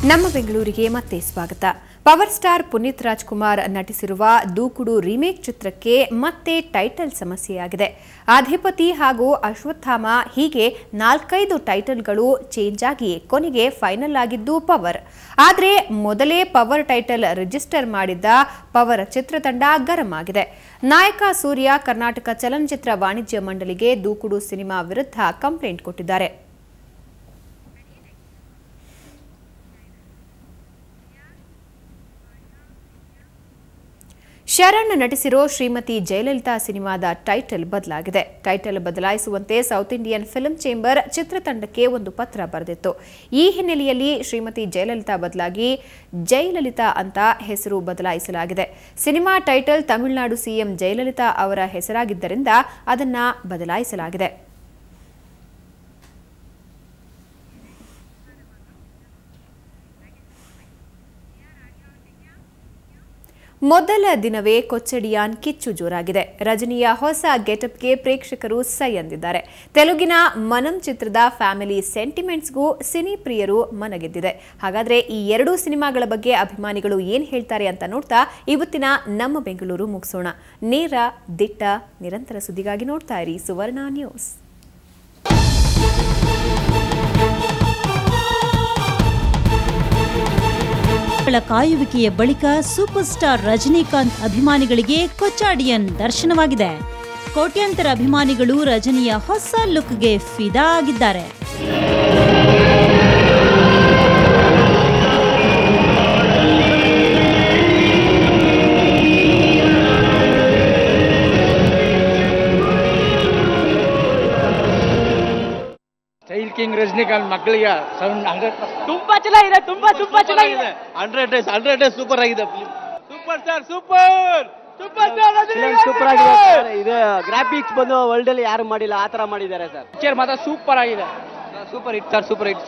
ನಮ್ಮ ಬೆಂಗಳೂರಿಗೆ ಮತ್ತೆ ಸ್ವಾಗತ. ಪವರ್ ಸ್ಟಾರ್ ಪುನೀತ್ ರಾಜ್ಕುಮಾರ್ ನಟಿಸಿರುವ ದೂಕುಡು ರೀಮೇಕ್ ಚಿತ್ರಕ್ಕೆ ಮತ್ತೆ ಟೈಟಲ್ ಸಮಸ್ಯೆಯಾಗಿದೆ. ಅಧಿಪತಿ ಹಾಗೂ ಅಶ್ವತ್ಥಾಮ ಹೀಗೆ 4-5 ಟೈಟಲ್ಗಳು ಚೇಂಜ್ ಆಗಿ ಕೊನೆಗೆ ಫೈನಲ್ ಆಗಿದ್ದು ಪವರ್. ಆದರೆ ಮೊದಲೇ ಪವರ್ ಟೈಟಲ್ ರಿಜಿಸ್ಟರ್ ಮಾಡಿದ್ದ ಪವರ್ ಚಿತ್ರತಂಡ ಗರಂ ಆಗಿದೆ. ನಾಯಕ ಸೂರ್ಯ ಕರ್ನಾಟಕ ಚಲನಚಿತ್ರ ವಾಣಿಜ್ಯ ಮಂಡಳಿಗೆ ದೂಕುಡು ಸಿನಿಮಾ ವಿರುದ್ಧ ಕಂಪ್ಲೇಂಟ್ ಕೊಟ್ಟಿದ್ದಾರೆ. ಶರಣ್ ನಟಿಸಿರೋ ಶ್ರೀಮತಿ ಜಯಲಲಿತಾ ಸಿನಿಮಾದ ಟೈಟಲ್ ಬದಲಾಗಿದೆ. ಟೈಟಲ್ ಬದಲಾಯಿಸುವಂತೆ ಸೌತ್ ಇಂಡಿಯನ್ ಫಿಲ್ಮ್ ಚೇಂಬರ್ ಚಿತ್ರತಂಡಕ್ಕೆ ಒಂದು ಪತ್ರ ಬರೆದಿತ್ತು. ಈ ಹಿನ್ನೆಲೆಯಲ್ಲಿ ಶ್ರೀಮತಿ ಜಯಲಲಿತಾ ಬದಲಾಗಿ ಜಯಲಲಿತಾ ಅಂತ ಹೆಸರು ಬದಲಾಯಿಸಲಾಗಿದೆ. Cinema title Tamil Nadu CM Jayalalithaa ಅವರ ಹೆಸರಾಗಿದ್ದರಿಂದ ಅದನ್ನ ಬದಲಾಯಿಸಲಾಗಿದೆ. ಮೊದಲ ದಿನವೇ ಕೊಚ್ಚಡಿಯಾನ್ ಕಿಚ್ಚು ಜೋರಾಗಿದೆ. ರಜನಿಯ ಹೊಸ ಗೆಟಪ್ಗೆ ಪ್ರೇಕ್ಷಕರು ಸೈ ಎಂದಿದ್ದಾರೆ. ತೆಲುಗಿನ ಮನಂ ಚಿತ್ರದ ಫ್ಯಾಮಿಲಿ ಸೆಂಟಿಮೆಂಟ್ಸ್ಗೂ ಸಿನಿ ಪ್ರಿಯರು ಮನಗೆದ್ದಿದೆ. ಹಾಗಾದ್ರೆ ಈ ಎರಡೂ ಸಿನಿಮಾಗಳ ಬಗ್ಗೆ ಅಭಿಮಾನಿಗಳು ಏನ್ ಹೇಳ್ತಾರೆ ಅಂತ ನೋಡ್ತಾ ಇವತ್ತಿನ ನಮ್ಮ ಬೆಂಗಳೂರು ಮುಗಿಸೋಣ. ನೇರ, ದಿಟ್ಟ, ನಿರಂತರ ಸುದ್ದಿಗಾಗಿ ನೋಡ್ತಾ ಇರಿ ಸುವರ್ಣ ನ್ಯೂಸ್. ಕಾಯುವಿಕೆಯ ಬಳಿಕ ಸೂಪರ್ ಸ್ಟಾರ್ ರಜನಿಕಾಂತ್ ಅಭಿಮಾನಿಗಳಿಗೆ ಕೊಚ್ಚಾಡಿಯನ್ ದರ್ಶನವಾಗಿದೆ. ಕೋಟ್ಯಾಂತರ ಅಭಿಮಾನಿಗಳು ರಜನಿಯ ಹೊಸ ಲುಕ್ಗೆ ಫಿದಾ ಆಗಿದ್ದಾರೆ. ಸ್ಟೈಲ್ ಕಿಂಗ್ ರಜನಿಕಾಂತ್ ಮಕ್ಕಳಿಗೆ ಸೌಂಡ್ 100% ತುಂಬಾ ಚೆನ್ನಾಗಿದೆ. ತುಂಬಾ ಚೆನ್ನಾಗಿದೆ. 100 ಡೇಸ್ ಸೂಪರ್ ಆಗಿದೆ. Super star super Rajinikanth super ಆಗಿದೆ ಸರ್. ಇದು ಗ್ರಾಫಿಕ್ಸ್ ಬಂದು ವರ್ಲ್ಡ್ ಅಲ್ಲಿ ಯಾರು ಮಾಡಿಲ್ಲ, ಆ ತರ ಮಾಡಿದ್ದಾರೆ ಸರ್. ಪಿಕ್ಚರ್ ಮಾತ್ರ ಸೂಪರ್ ಆಗಿದೆ. Super hit sir, super hit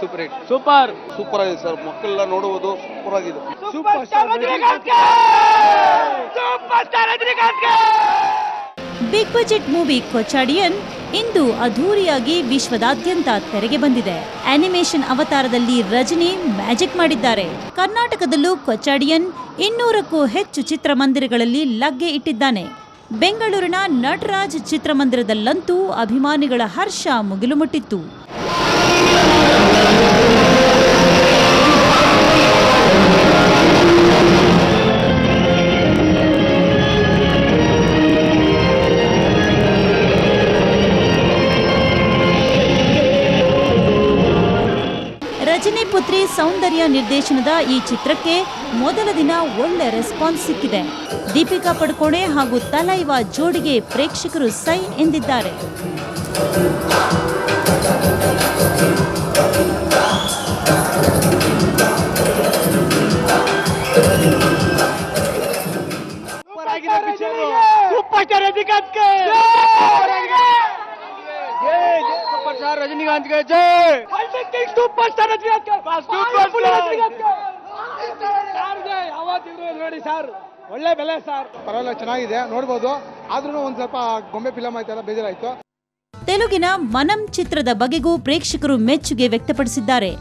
super ಆಗಿದೆ ಸರ್. ಮಕ್ಕಳೆಲ್ಲ ನೋಡುವುದು ಸೂಪರ್ ಆಗಿದೆ. Super star Rajinikanth. Big budget movie Kochadaiiyaan ಇಂದು ಅದ್ಧೂರಿಯಾಗಿ ವಿಶ್ವದಾದ್ಯಂತ ತೆರೆಗೆ ಬಂದಿದೆ. ಅನಿಮೇಷನ್ ಅವತಾರದಲ್ಲಿ ರಜನಿ ಮ್ಯಾಜಿಕ್ ಮಾಡಿದ್ದಾರೆ. ಕರ್ನಾಟಕದಲ್ಲೂ ಕೊಚ್ಚಾಡಿಯನ್ 200ಕ್ಕೂ ಹೆಚ್ಚು ಚಿತ್ರಮಂದಿರಗಳಲ್ಲಿ ಲಗ್ಗೆ ಇಟ್ಟಿದ್ದಾನೆ. ಬೆಂಗಳೂರಿನ ನಟರಾಜ್ ಚಿತ್ರಮಂದಿರದಲ್ಲಂತೂ ಅಭಿಮಾನಿಗಳ ಹರ್ಷ ಮುಗಿಲು ಮುಟ್ಟಿತ್ತು. ರಜನಿ ಪುತ್ರಿ ಸೌಂದರ್ಯ ನಿರ್ದೇಶನದ ಈ ಚಿತ್ರಕ್ಕೆ ಮೊದಲ ದಿನ ಒಳ್ಳೆ ರೆಸ್ಪಾನ್ಸ್ ಸಿಕ್ಕಿದೆ. ದೀಪಿಕಾ ಪಡುಕೋಣೆ ಹಾಗೂ ತಲೈವಾ ಜೋಡಿಗೆ ಪ್ರೇಕ್ಷಕರು ಸೈ ಎಂದಿದ್ದಾರೆ. ರಜನಿಕಾಂತ್ ಜೈ. ಸೂಪರ್ ಸ್ಟಾರ್ ರಜನಿಕಾಂತ್ ನೋಡಿ ಸರ್, ಒಳ್ಳೆ ಬೆಲೆ ಸರ್. ಪರವಾಗಿಲ್ಲ, ಚೆನ್ನಾಗಿದೆ, ನೋಡ್ಬೋದು. ಆದ್ರೂ ಒಂದ್ ಸ್ವಲ್ಪ ಗೊಂಬೆ ಫಿಲಂ ಆಯ್ತಲ್ಲ, ಬೇಜಾರಾಯ್ತು. ತೆಲುಗಿನ ಮನಂ ಚಿತ್ರದ ಬಗೆಗೂ ಪ್ರೇಕ್ಷಕರು ಮೆಚ್ಚುಗೆ ವ್ಯಕ್ತಪಡಿಸಿದ್ದಾರೆ.